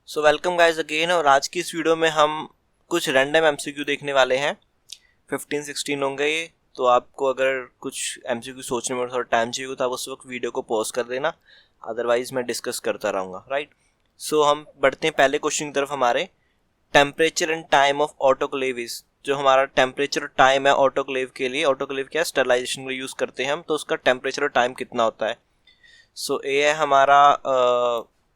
So welcome guys again. और आज की इस वीडियो में हम कुछ रैंडम एमसीक्यू देखने वाले हैं। 15-16 होंगे ये। तो आपको अगर कुछ एमसीक्यू सोचने में थोड़ा टाइम चाहिए तो आप उस वक्त वीडियो को पॉज कर देना, अदरवाइज मैं डिस्कस करता रहूँगा। राइट, सो हम बढ़ते हैं पहले क्वेश्चन की तरफ। हमारे temperature and time of autoclave is, जो हमारा टेम्परेचर और टाइम है ऑटोक्लेव के लिए। ऑटोक्लेव क्या है, स्टरलाइजेशन के लिए यूज़ करते हैं हम, तो उसका टेम्परेचर और टाइम कितना होता है। सो ए है हमारा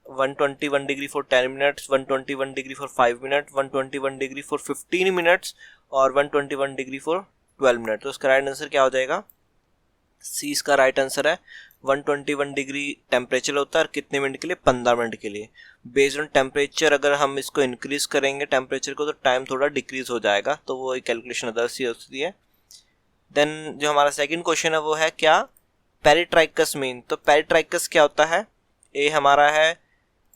121 degree for 10 minutes, 121 degree for 5 minute, 121 degree for 15 minutes और 121 डिग्री फॉर 12 मिनट। तो इसका राइट आंसर क्या हो जाएगा? सी इसका राइट आंसर है। 121 डिग्री टेम्परेचर होता है और कितने मिनट के लिए? 15 मिनट के लिए। बेस्ड ऑन टेम्परेचर अगर हम इसको इंक्रीज करेंगे टेम्परेचर को तो टाइम थोड़ा डिक्रीज हो जाएगा, तो वो एक कैलकुलेशन अदर सी होती है। देन जो हमारा सेकंड क्वेश्चन है वो है क्या पेरिट्राइकस मीन। तो पेरिट्राइकस क्या होता है? ए हमारा है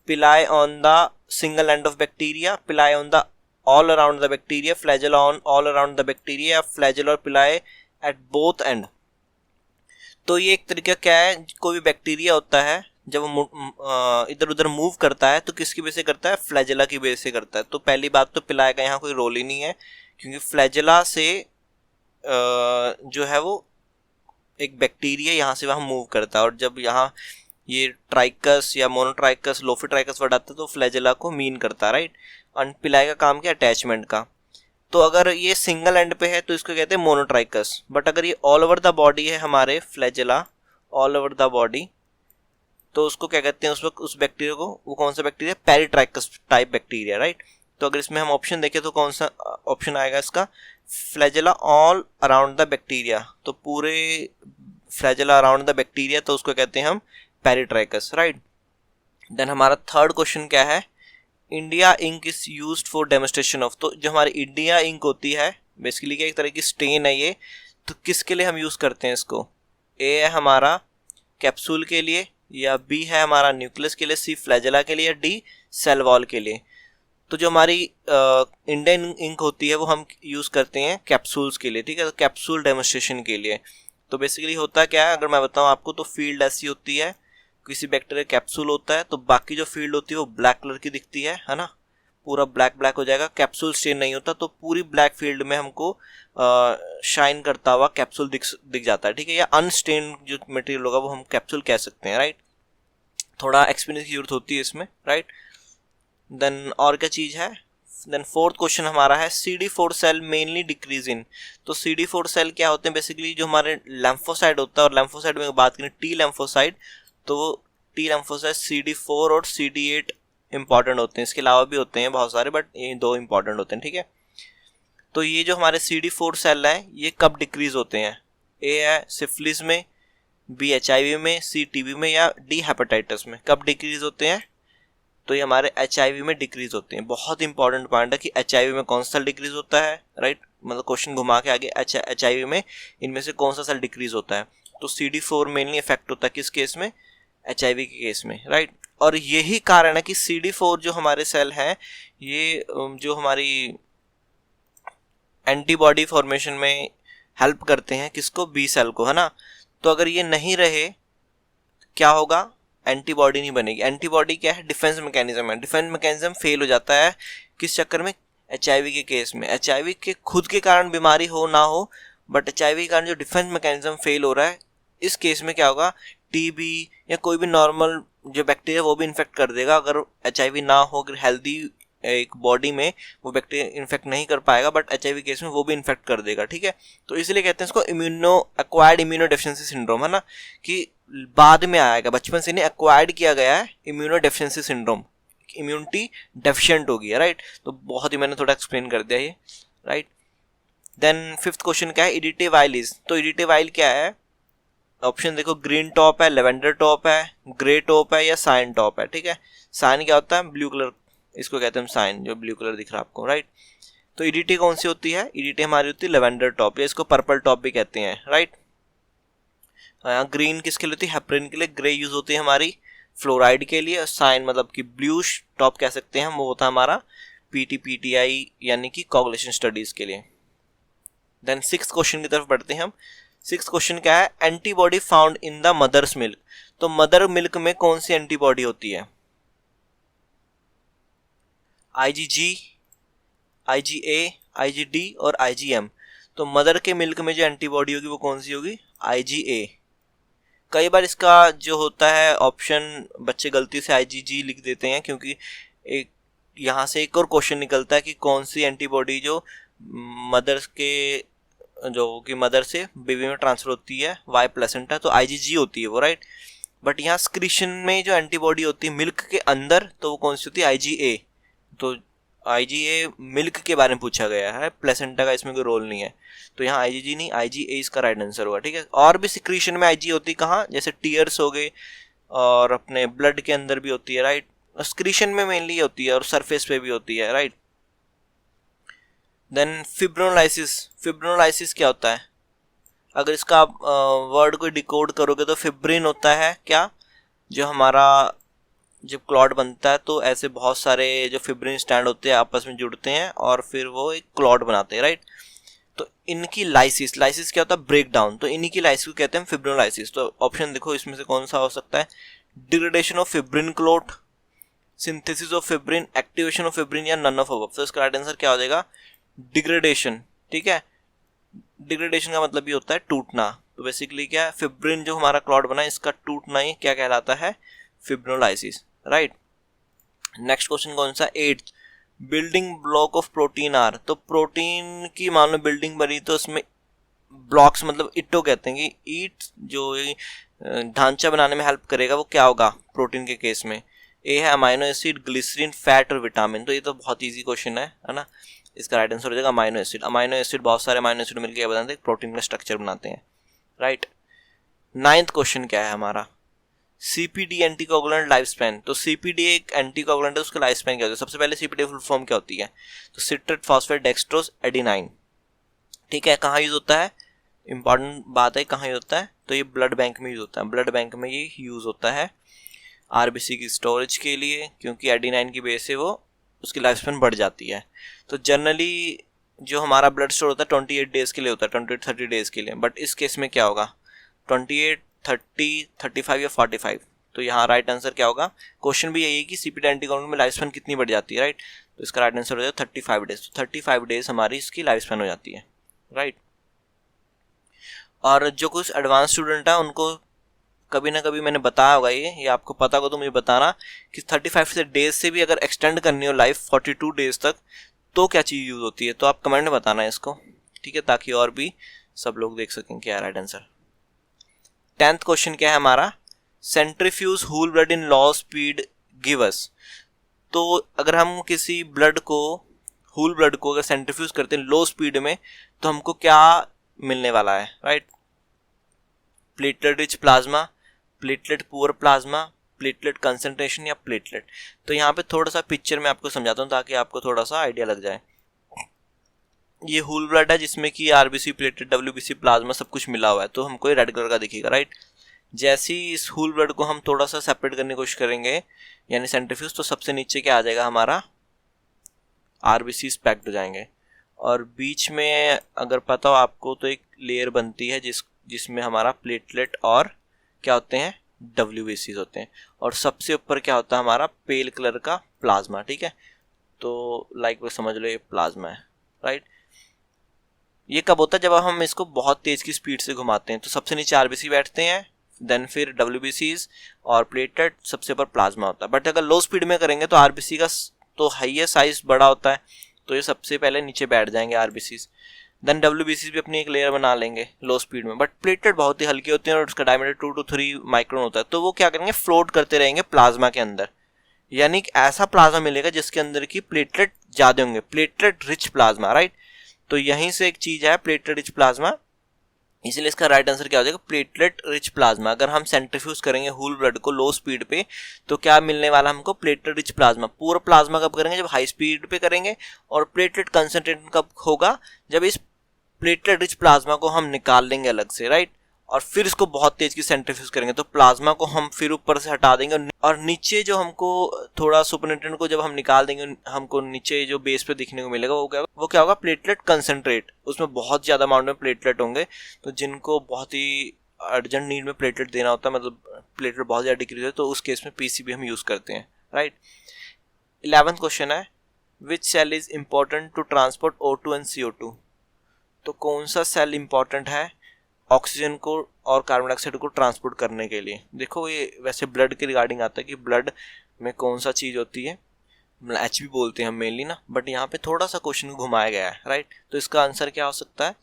pili on the single end of bacteria, pili on the all around the bacteria, flagella on all around the bacteria, flagella और पिलाई एट बोथ एंड। तो ये एक तरीका क्या है, कोई भी बैक्टीरिया होता है जब वो इधर उधर मूव करता है तो किसकी वजह से करता है? फ्लैजेला की वजह से करता है। तो पहली बात तो पिलाई का यहाँ कोई रोल ही नहीं है, क्योंकि फ्लैजेला से जो है वो एक बैक्टीरिया यहाँ से वहाँ मूव करता है, और जब यहाँ ये ट्राइकस या मोनोट्राइकस लोफिट्राइकस वर्ड आता है तो फ्लैजेला को मीन करता है। राइट, और पिलाई का काम क्या? अटैचमेंट का। तो अगर ये सिंगल एंड पे है तो इसको कहते हैं मोनोट्राइकस, बट अगर ये ऑल ओवर द बॉडी है हमारे flagella all over the body, तो उसको क्या कहते हैं उस वक्त उस बैक्टीरिया को? वो कौन सा bacteria? Peritrichous type bacteria. Right, तो अगर इसमें हम ऑप्शन देखें तो कौन सा ऑप्शन आएगा इसका? Flagella all around the bacteria. तो पूरे फ्लैजेला अराउंड द बैक्टीरिया, तो उसको कहते हैं हम पेरिट्राइकस। राइट, देन हमारा थर्ड क्वेश्चन क्या है? India ink is used for demonstration of. तो जो हमारी इंडिया इंक होती है बेसिकली क्या एक तरह की स्टेन है ये, तो किसके लिए हम यूज करते हैं इसको? ए है हमारा कैप्सूल के लिए, या बी है हमारा न्यूक्लियस के लिए, सी फ्लैजेला के लिए, या डी सेल वॉल के लिए। तो जो हमारी इंडियन इंक होती है वो हम यूज करते हैं कैप्सूल्स के लिए। ठीक है, तो कैप्सूल डेमोन्स्ट्रेशन के लिए। तो बेसिकली होता क्या है, अगर मैं बताऊं आपको, तो फील्ड ऐसी होती है, किसी बैक्टीरिया कैप्सूल होता है तो बाकी जो फील्ड होती है वो ब्लैक कलर की दिखती है ना, पूरा ब्लैक ब्लैक हो जाएगा। कैप्सूल स्टेन नहीं होता, तो पूरी ब्लैक फील्ड में हमको शाइन करता हुआ कैप्सूल दिख जाता है। ठीक है, या अनस्टेन जो मटेरियल होगा वो हम कैप्सूल कह सकते हैं। राइट, थोड़ा एक्सपीरियंस की जरूरत होती है इसमें। राइट, देन और क्या चीज़ है? देन फोर्थ क्वेश्चन हमारा है CD4 cell mainly decrease in. तो CD4 सेल क्या होते हैं? बेसिकली जो हमारे लैम्फोसाइड होता है, और लैम्फोसाइड में बात करें टी लैम्फोसाइड, तो टी लैम्फोसाइड CD4 और CD8 इंपॉर्टेंट होते हैं। इसके अलावा भी होते हैं बहुत सारे, बट ये दो इंपॉर्टेंट होते हैं। ठीक है, तो ये जो हमारे CD4 सेल हैं ये कब डिक्रीज होते हैं? ए है सिफिलिस में, बी HIV में, सी TB में, या डी हेपेटाइटिस में। कब डिक्रीज होते हैं? तो ये हमारे HIV में डिक्रीज होते हैं। बहुत इंपॉर्टेंट पॉइंट है कि HIV में कौन सा सेल डिक्रीज होता है। राइट, मतलब क्वेश्चन घुमा के आगे HIV में इनमें से कौन सा सेल डिक्रीज होता है? तो CD4 मेनली इफेक्ट होता है किस केस में? HIV के केस में। राइट, और यही कारण है कि CD4 जो हमारे सेल हैं ये जो हमारी एंटीबॉडी फॉर्मेशन में हेल्प करते हैं किसको? बी सेल को, है ना। तो अगर ये नहीं रहे क्या होगा? एंटीबॉडी नहीं बनेगी। एंटीबॉडी क्या है? डिफेंस मैकेनिज्म है। डिफेंस मैकेनिज्म फेल हो जाता है किस चक्कर में? HIV के केस में। HIV के खुद के कारण बीमारी हो ना हो, बट HIV के कारण जो डिफेंस मैकेनिज्म फेल हो रहा है, इस केस में क्या होगा? TB या कोई भी नॉर्मल जो बैक्टीरिया वो भी इन्फेक्ट कर देगा। अगर HIV ना हो, अगर हेल्दी एक बॉडी में वो बैक्टीरिया इन्फेक्ट नहीं कर पाएगा, बट HIV केस में वो भी इन्फेक्ट कर देगा। ठीक है, तो इसलिए कहते हैं इसको एक्वायर्ड इम्यूनो डेफिशिएंसी सिंड्रोम, है ना, कि बाद में आएगा, बचपन से नहीं, एक्वायर्ड किया गया है immuno deficiency syndrome, immunity deficient हो गया। राइट, तो बहुत ही मैंने थोड़ा एक्सप्लेन कर दिया ये। राइट, देन फिफ्थ क्वेश्चन क्या है? इडिटिव आइल इज। तो इडिटिव आइल क्या है? ऑप्शन देखो, ग्रीन टॉप है, लेवेंडर टॉप है, ग्रे टॉप है, या साइन टॉप है। ठीक है, साइन क्या होता है? ब्लू कलर, इसको कहते हैं साइन, जो ब्लू कलर दिख रहा है आपको। राइट, तो ईडीटी कौन सी होती है? ईडीटी हमारी होती है लेवेंडर टॉप, या इसको पर्पल टॉप भी कहते हैं। राइट, ग्रीन किसके लिए होती है? हेपरिन के लिए। ग्रे यूज होती है हमारी फ्लोराइड के लिए। साइन मतलब कि ब्लू टॉप कह सकते हैं हम, वो होता है हमारा PTI यानी कि कोगुलेशन स्टडीज के लिए। देन सिक्स क्वेश्चन की तरफ बढ़ते हैं हम। सिक्स क्वेश्चन क्या है? Antibody found in the mother's milk. तो मदर मिल्क में कौन सी एंटीबॉडी होती है? IgG, IgA, IgD और IgM। तो मदर के मिल्क में जो एंटीबॉडी होगी वो कौन सी होगी? IgA। कई बार इसका जो होता है ऑप्शन बच्चे गलती से IgG लिख देते हैं, क्योंकि एक यहाँ से एक और क्वेश्चन निकलता है कि कौन सी एंटीबॉडी जो मदर से बेबी में ट्रांसफर होती है वाई प्लेसेंटा, तो IgG होती है वो, राइट। बट यहाँ स्क्रीशन में जो एंटीबॉडी होती है मिल्क के अंदर, तो वो कौन सी होती है? IgA। तो IgA मिल्क के बारे में पूछा गया है, प्लेसेंटा का इसमें कोई रोल नहीं है, तो यहाँ IgG नहीं, IgA इसका राइट आंसर होगा, ठीक है। और भी सिक्रीशन में IG होती है कहाँ? जैसे टीयर्स हो गए और अपने ब्लड के अंदर भी होती है, राइट। स्क्रीशन में मेनली होती है और सरफेस पे भी होती है, राइट। देन फिब्रोनोलाइसिस क्या होता है? अगर इसका आप वर्ड को डिकोड करोगे तो फिब्रिन होता है क्या? जो हमारा जब क्लॉट बनता है तो ऐसे बहुत सारे जो फिब्रिन स्टैंड होते हैं आपस में जुड़ते हैं और फिर वो एक क्लॉट बनाते हैं, राइट। तो इनकी लाइसिस क्या होता है? Break down. तो इन्हीं की लाइसिस को कहते हैं फिब्रोनोलाइसिस। तो ऑप्शन देखो इसमें से कौन सा हो सकता है? Degradation of fibrin clot, synthesis of fibrin, activation of fibrin, या नन ऑफ अबव। तो इसका राइट आंसर क्या हो जाएगा? डिग्रेडेशन, ठीक है। डिग्रेडेशन का मतलब ये होता है टूटना। तो बेसिकली क्या है? फिब्रिन जो हमारा क्लॉट बना है इसका टूटना ही क्या कहलाता है? फिब्रोनोलाइसिस, राइट। नेक्स्ट क्वेश्चन कौन सा? 8th, building block of protein are. तो प्रोटीन की मान लो बिल्डिंग बनी तो उसमें ब्लॉक्स मतलब इटो कहते हैं कि ईट जो ढांचा बनाने में हेल्प करेगा वो क्या होगा प्रोटीन के केस में? ए है अमाइनो एसिड, ग्लिसरीन, फैट और विटामिन। तो ये तो बहुत इजी क्वेश्चन है ना। इसका राइट आंसर हो जाएगा अमाइनो एसिड। अमाइनो एसिड, बहुत सारे अमाइनो एसिड मिलकर क्या बनाते हैं? प्रोटीन का स्ट्रक्चर बनाते हैं, राइट। 9th क्वेश्चन क्या है हमारा? CPD anticoagulant life span. तो CPD एक एंटीकोगुलेंट है, उसका लाइफ स्पैन क्या होता है? सबसे पहले CPD फुल फॉर्म क्या होती है? तो सिट्रेट फॉस्फेट डेक्सट्रोज एडिनाइन, ठीक है। कहाँ यूज होता है? इंपॉर्टेंट बात है, कहाँ यूज होता है? तो ये ब्लड बैंक में यूज होता है। ब्लड बैंक में ये यूज होता है RBC की स्टोरेज के लिए, क्योंकि एडिनाइन की वजह से वो उसकी लाइफ स्पैन बढ़ जाती है। तो जनरली जो हमारा ब्लड स्टोर होता है 28 डेज के लिए होता है, 28-30 डेज के लिए। बट इस केस में क्या होगा? 28, 30, 35 या 45। तो यहाँ राइट आंसर क्या होगा? क्वेश्चन भी यही है कि CPD एंटीकोगुलेंट में लाइफ स्पैन कितनी बढ़ जाती है, राइट। तो इसका राइट आंसर हो जाएगा 35 डेज। 35 डेज हमारी इसकी लाइफ स्पैन हो जाती है, राइट। और जो कुछ एडवांस स्टूडेंट है उनको कभी ना कभी मैंने बताया होगा, ये आपको पता होगा तो मुझे बताना कि 35 डेज से भी अगर एक्सटेंड करनी हो लाइफ 42 डेज तक तो क्या चीज़ यूज होती है। तो आप कमेंट में बताना है इसको, ठीक है, ताकि और भी सब लोग देख सकें क्या है राइट आंसर। 10th क्वेश्चन क्या है हमारा? Centrifuge whole blood in low speed give us. तो अगर हम किसी ब्लड को, होल ब्लड को अगर सेंट्रीफ्यूज करते हैं लो स्पीड में तो हमको क्या मिलने वाला है, right. Platelet rich plasma, platelet poor plasma, platelet concentration या प्लेटलेट। तो यहाँ पे थोड़ा सा पिक्चर में आपको समझाता हूँ ताकि आपको थोड़ा सा आइडिया लग जाए। ये होल ब्लड है जिसमें कि RBC, प्लेटलेट, WBC, प्लाज्मा सब कुछ मिला हुआ है, तो हमको ये रेड कलर का दिखेगा, राइट। जैसे ही इस होल ब्लड को हम थोड़ा सा सेपरेट करने की कोशिश करेंगे यानी सेंट्रीफ्यूज, तो सबसे नीचे क्या आ जाएगा हमारा? RBCs पैक्ड हो जाएंगे। और बीच में अगर पता हो आपको तो एक लेयर बनती है जिसमें हमारा प्लेटलेट और क्या होते हैं? WBCs होते हैं। और सबसे ऊपर क्या होता है हमारा? पेल कलर का प्लाज्मा, ठीक है। तो लाइक वो समझ लो ये प्लाज्मा है, राइट। ये कब होता है? जब हम इसको बहुत तेज की स्पीड से घुमाते हैं। तो सबसे नीचे RBC बैठते हैं, देन फिर WBCs और प्लेटलेट, सबसे ऊपर प्लाज्मा होता है। बट अगर लो स्पीड में करेंगे तो RBC का तो हाईएस्ट साइज बड़ा होता है, तो ये सबसे पहले नीचे बैठ जाएंगे RBCs। देन WBCs भी अपनी एक लेयर बना लेंगे लो स्पीड में। बट प्लेटलेट बहुत ही हल्की होती है और उसका डायमीटर 2 to 3 माइक्रोन होता है, तो वो क्या करेंगे? फ्लोट करते रहेंगे प्लाज्मा के अंदर, यानी कि ऐसा प्लाज्मा मिलेगा जिसके अंदर की प्लेटलेट ज्यादा होंगे, प्लेटलेट रिच प्लाज्मा, राइट। तो यहीं से एक चीज है प्लेटलेट रिच प्लाज्मा, इसलिए इसका राइट आंसर क्या हो जाएगा? Platelet rich plasma. अगर हम सेंट्रीफ्यूज करेंगे होल ब्लड को लो स्पीड पे तो क्या मिलने वाला हमको? Platelet rich plasma. पूरा प्लाज्मा कब करेंगे? जब हाई स्पीड पे करेंगे। और प्लेटलेट कंसंट्रेशन कब होगा? जब इस प्लेटलेट रिच प्लाज्मा को हम निकाल लेंगे अलग से, राइट। और फिर इसको बहुत तेज की सेंट्रीफ्यूज करेंगे तो प्लाज्मा को हम फिर ऊपर से हटा देंगे और नीचे जो हमको थोड़ा सुपरनेटेंट को जब हम निकाल देंगे हमको नीचे जो बेस पे दिखने को मिलेगा वो क्या होगा? Platelet concentrate. उसमें बहुत ज्यादा अमाउंट में प्लेटलेट होंगे, तो जिनको बहुत ही अर्जेंट नीड में प्लेटलेट देना होता है, मतलब प्लेटलेट बहुत ज्यादा डिक्रीज है, तो उस केस में PCB हम यूज करते हैं, राइट। 11th क्वेश्चन है which cell is important to transport O2 and CO2। तो कौन सा सेल इम्पोर्टेंट है ऑक्सीजन को और कार्बन डाइऑक्साइड को ट्रांसपोर्ट करने के लिए। देखो ये वैसे ब्लड के रिगार्डिंग आता है कि ब्लड में कौन सा चीज़ होती है, एच भी बोलते हैं हम मेनली ना, बट यहाँ पे थोड़ा सा क्वेश्चन को घुमाया गया है, राइट। तो इसका आंसर क्या हो सकता है,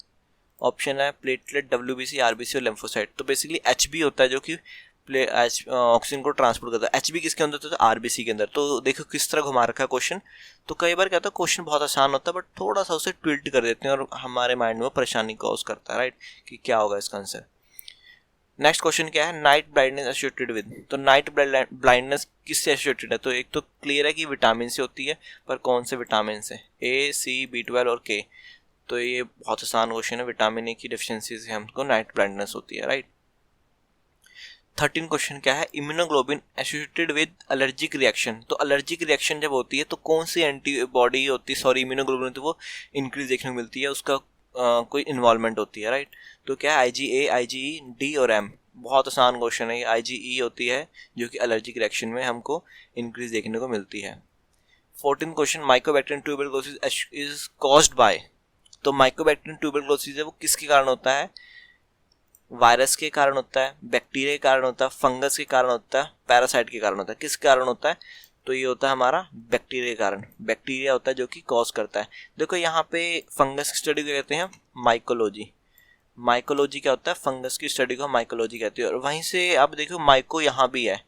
ऑप्शन है प्लेटलेट, WBC, RBC और लिम्फोसाइट। तो बेसिकली एच बी होता है जो कि ऑक्सीजन को ट्रांसपोर्ट करता है। एच बी किसके अंदर होता है, RBC के अंदर। तो देखो किस तरह घुमा रखा है क्वेश्चन। तो कई बार क्या होता है क्वेश्चन बहुत आसान होता है बट थोड़ा सा उसे ट्विल्ट कर देते हैं और हमारे माइंड में परेशानी कॉज करता है, राइट, कि क्या होगा इसका आंसर। नेक्स्ट क्वेश्चन क्या है, नाइट ब्लाइंडनेस एसोसिएटेड विद। तो नाइट ब्लाइंडनेस किससे एसोसिएटेड है, तो एक तो क्लियर है कि विटामिन से होती है, पर कौन से विटामिन से, A, C, B12 और K। तो ये बहुत आसान क्वेश्चन है, विटामिन ए की डेफिशिएंसी से हमको नाइट ब्लाइंडनेस होती है, राइट। 13 क्वेश्चन क्या है, immunoglobulin associated with allergic reaction. तो एलर्जिक रिएक्शन जब होती है तो कौन सी एंटीबॉडी होती है, सॉरी इम्यूनोग्लोबिन होती है, वो इंक्रीज देखने को मिलती है, उसका कोई इन्वॉल्वमेंट होती है, राइट। तो क्या है, IgA, IgE, D और M। बहुत आसान क्वेश्चन है, IgE होती है जो कि एलर्जिक रिएक्शन में हमको इंक्रीज देखने को मिलती है। 14 question, Mycobacterium tuberculosis is caused by. तो माइकोबैक्टीरियम ट्यूबरकुलोसिस है वो किसके कारण होता है, वायरस के कारण होता है, बैक्टीरिया के कारण होता है, फंगस के कारण होता है, पैरासाइट के कारण होता है। किस कारण होता है, तो ये होता है हमारा बैक्टीरिया के कारण। बैक्टीरिया होता है जो कि कॉज करता है। देखो यहाँ पे फंगस की स्टडी को कहते हैं माइकोलॉजी। माइकोलॉजी क्या होता है, फंगस की स्टडी को माइकोलॉजी कहते हैं। और वहीं से आप देखो माइको यहाँ भी है,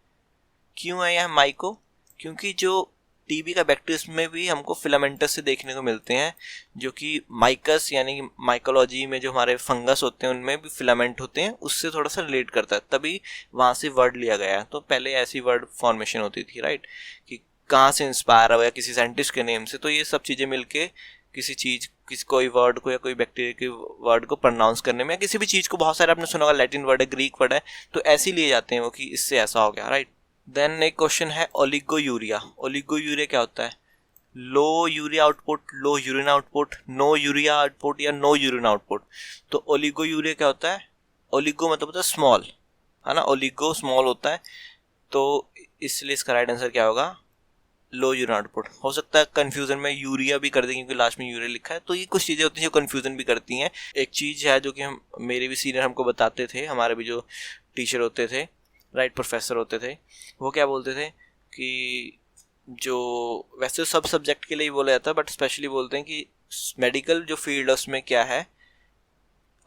क्यों है यहाँ माइको, क्योंकि जो टीबी का बैक्टीरिया में भी हमको फिलामेंटस से देखने को मिलते हैं, जो कि माइकस यानी कि माइकोलॉजी में जो हमारे फंगस होते हैं उनमें भी फिलामेंट होते हैं, उससे थोड़ा सा रिलेट करता है, तभी वहाँ से वर्ड लिया गया है। तो पहले ऐसी वर्ड फॉर्मेशन होती थी, राइट, कि कहाँ से इंस्पायर हुआ या किसी साइंटिस्ट के नेम से। तो ये सब चीज़ें मिलके किसी चीज़, किसी कोई वर्ड को या कोई बैक्टीरिया के वर्ड को प्रोनाउंस करने में, या किसी भी चीज़ को, बहुत सारे आपने सुना होगा लैटिन वर्ड है, ग्रीक वर्ड है, तो ऐसे ही लिए जाते हैं वो कि इससे ऐसा हो गया, राइट। देन एक क्वेश्चन है ओलिगोयूरिया। ओलिगोयूरिया क्या होता है, low urea output, low urine output, no urea output या नो यूरिन आउटपुट। तो ओलिगोयूरिया क्या होता है, ओलिगो मतलब होता है स्मॉल, है ना, ओलिगो स्मॉल होता है, तो इसलिए इसका राइट आंसर क्या होगा, लो यूरिन आउटपुट। हो सकता है कंफ्यूजन में यूरिया भी कर दें क्योंकि लास्ट में यूरिया लिखा है। तो ये कुछ चीज़ें होती हैं जो कंफ्यूजन भी करती हैं। एक चीज़ है जो कि हम, मेरे भी सीनियर हमको बताते थे, हमारे भी जो टीचर होते थे, राइट, प्रोफेसर होते थे, वो क्या बोलते थे कि जो वैसे सब सब्जेक्ट के लिए ही बोला जाता है बट स्पेशली बोलते हैं कि मेडिकल जो फील्ड है उसमें क्या है,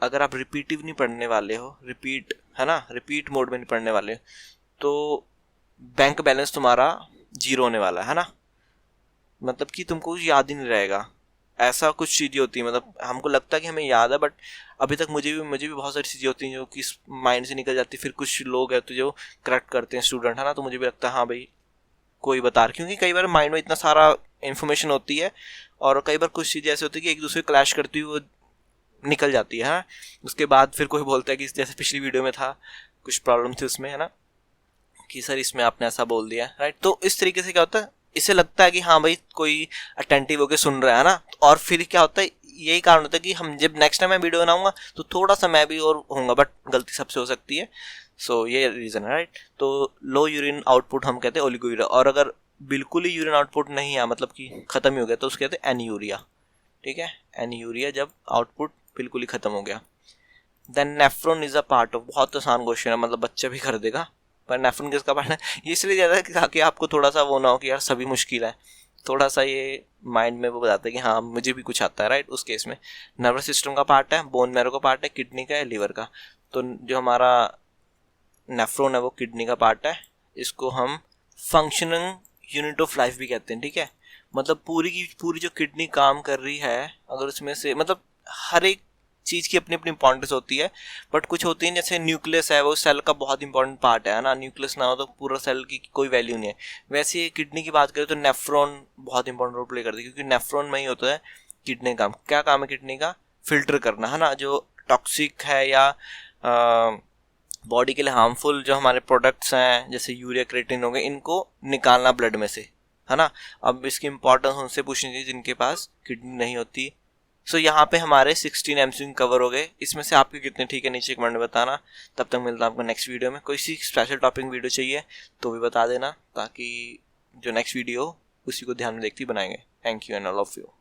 अगर आप रिपीटिव नहीं पढ़ने वाले हो, रिपीट है ना, रिपीट मोड में नहीं पढ़ने वाले हो, तो बैंक बैलेंस तुम्हारा जीरो होने वाला है ना, मतलब कि तुमको कुछ याद ही नहीं रहेगा। ऐसा कुछ चीज़ें होती है, मतलब हमको लगता है कि हमें याद है बट अभी तक मुझे भी बहुत सारी चीज़ें होती हैं जो कि माइंड से निकल जाती है। फिर कुछ लोग हैं तो जो करेक्ट करते हैं स्टूडेंट, है ना, तो मुझे भी लगता है हाँ भाई कोई बता रहा, क्योंकि कई बार माइंड में इतना सारा इन्फॉर्मेशन होती है और कई बार कुछ चीज़ें ऐसी होती है कि एक दूसरे को क्लैश करती हुई वो निकल जाती है, हाँ। उसके बाद फिर कोई बोलता है कि जैसे पिछली वीडियो में था, कुछ प्रॉब्लम थी उसमें, है ना, कि सर इसमें आपने ऐसा बोल दिया, राइट। तो इस तरीके से क्या होता है, इससे लगता है कि हाँ भाई कोई अटेंटिव होकर सुन रहा है ना, और फिर क्या होता है, यही कारण होता है कि हम जब नेक्स्ट टाइम मैं वीडियो बनाऊंगा तो थोड़ा सा मैं भी और होऊंगा, बट गलती सबसे हो सकती है। सो ये रीज़न है, राइट। तो लो यूरिन आउटपुट हम कहते हैं ओलिगोयूरिया, और अगर बिल्कुल ही यूरिन आउटपुट नहीं है, मतलब कि ख़त्म ही हो गया, तो उसको कहते हैं एनीयूरिया, ठीक है, एनीयूरिया जब आउटपुट बिल्कुल ही ख़त्म हो गया। Then nephron is a part of, बहुत आसान क्वेश्चन है, मतलब बच्चा भी कर देगा, पर नेफ्रॉन किसका पार्ट है, ये इसलिए ज़्यादा है ताकि आपको थोड़ा सा वो ना हो कि यार सभी मुश्किल है, थोड़ा सा ये माइंड में वो बताता है कि हाँ मुझे भी कुछ आता है, राइट। उस केस में नर्वस सिस्टम का पार्ट है, बोन मैरो का पार्ट है, किडनी का है, लीवर का। तो जो हमारा नेफ्रॉन है वो किडनी का पार्ट है, इसको हम फंक्शनिंग यूनिट ऑफ लाइफ भी कहते हैं, ठीक है। मतलब पूरी की पूरी जो किडनी काम कर रही है, अगर उसमें से, मतलब हर एक चीज़ की अपनी अपनी इंपॉर्टेंस होती है, बट कुछ होती है जैसे न्यूक्लियस है, वो सेल का बहुत इंपॉर्टेंट पार्ट है ना, न्यूक्लियस ना हो तो पूरा सेल की कोई वैल्यू नहीं है। वैसे किडनी की बात करें तो नेफ्रॉन बहुत इंपॉर्टेंट रोल प्ले करती है, क्योंकि नेफ्रॉन में ही होता है किडनी काम। क्या काम है किडनी का, फिल्टर करना, है ना, जो टॉक्सिक है या बॉडी के लिए हार्मफुल जो हमारे प्रोडक्ट्स हैं जैसे यूरिया, क्रिएटिन हो गए, इनको निकालना ब्लड में से, है ना। अब इसकी इंपॉर्टेंस उनसे पूछनी चाहिए जिनके पास किडनी नहीं होती। सो यहाँ पे हमारे 16 MCQ कवर हो गए। इसमें से आपके कितने ठीक है नीचे कमेंट में बताना। तब तक मिलता है आपको नेक्स्ट वीडियो में। कोई सी स्पेशल टॉपिक वीडियो चाहिए तो भी बता देना, ताकि जो नेक्स्ट वीडियो उसी को ध्यान में देखते ही बनाएंगे। Thank you and all of you.